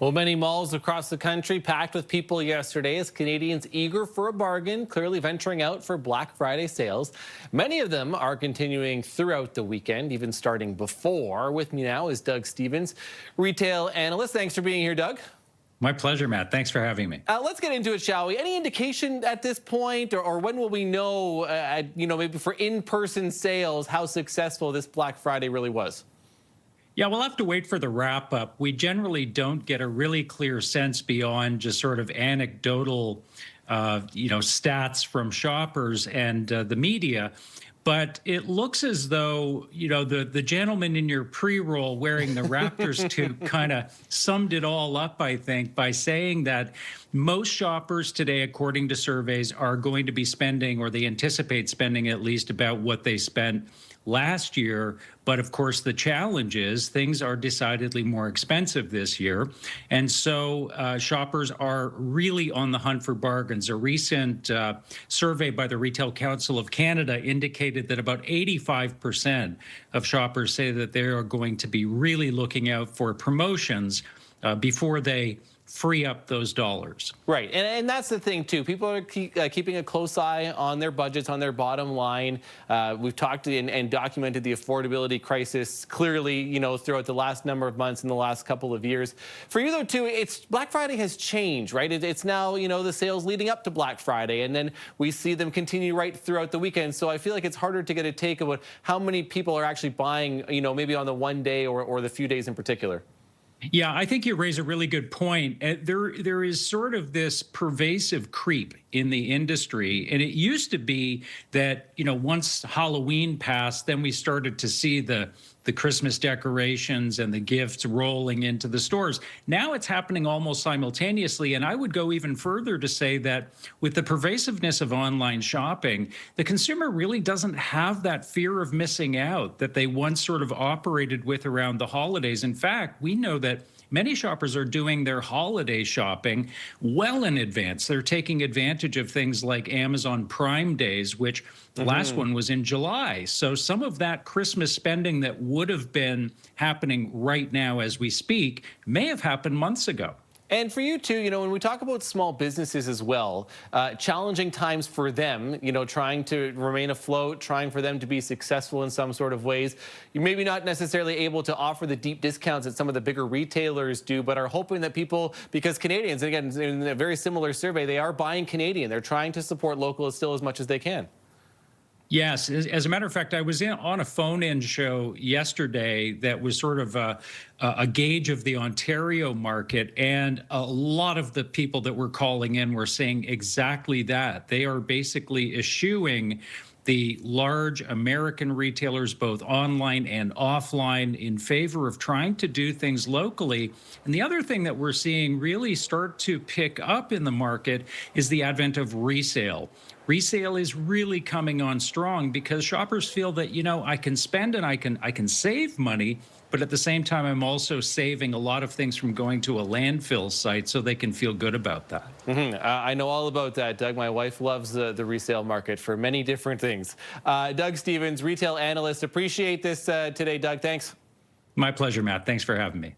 Well, many malls across the country packed with people yesterday as Canadians eager for a bargain, clearly venturing out for Black Friday sales. Many of them are continuing throughout the weekend, even starting before. With me now is Doug Stevens, retail analyst. Thanks for being here, Doug. My pleasure, Matt. Thanks for having me. Let's get into it, shall we? Any indication at this point, or when will we know, maybe for in-person sales, how successful this Black Friday really was? Yeah, we'll have to wait for the wrap up. We generally don't get a really clear sense beyond just sort of anecdotal, stats from shoppers and the media. But it looks as though, the gentleman in your pre-roll wearing the Raptors too kind of summed it all up, I think, by saying that most shoppers today, according to surveys, are going to be spending, or they anticipate spending at least about what they spent last year. But of course, the challenge is things are decidedly more expensive this year. And so shoppers are really on the hunt for bargains. A recent survey by the Retail Council of Canada indicated that about 85% of shoppers say that they are going to be really looking out for promotions before they free up those dollars. Right, and that's the thing too. People are keeping a close eye on their budgets, on their bottom line. We've talked and documented the affordability crisis clearly, throughout the last number of months in the last couple of years. For you though too, Black Friday has changed, right? It's now, the sales leading up to Black Friday, and then we see them continue right throughout the weekend. So I feel like it's harder to get a take about how many people are actually buying, maybe on the one day or the few days in particular. Yeah, I think you raise a really good point. There is sort of this pervasive creep in the industry. And it used to be that, once Halloween passed, then we started to see the Christmas decorations and the gifts rolling into the stores. Now it's happening almost simultaneously. And I would go even further to say that with the pervasiveness of online shopping, the consumer really doesn't have that fear of missing out that they once sort of operated with around the holidays. In fact, we know that many shoppers are doing their holiday shopping well in advance. They're taking advantage of things like Amazon Prime Days, which the last one was in July. So some of that Christmas spending that would have been happening right now as we speak may have happened months ago. And for you too, when we talk about small businesses as well, challenging times for them, trying to remain afloat, trying for them to be successful in some sort of ways. You're maybe not necessarily able to offer the deep discounts that some of the bigger retailers do, but are hoping that people, because Canadians, again, in a very similar survey, they are buying Canadian. They're trying to support local still as much as they can. Yes. As a matter of fact, I was on a phone-in show yesterday that was sort of a gauge of the Ontario market, and a lot of the people that were calling in were saying exactly that. They are basically eschewing the large American retailers, both online and offline, in favor of trying to do things locally. And the other thing that we're seeing really start to pick up in the market is the advent of resale. Resale is really coming on strong because shoppers feel that, I can spend and I can save money, but at the same time, I'm also saving a lot of things from going to a landfill site, so they can feel good about that. I know all about that, Doug. My wife loves the resale market for many different things. Doug Stevens, retail analyst. Appreciate this today, Doug. Thanks. My pleasure, Matt. Thanks for having me.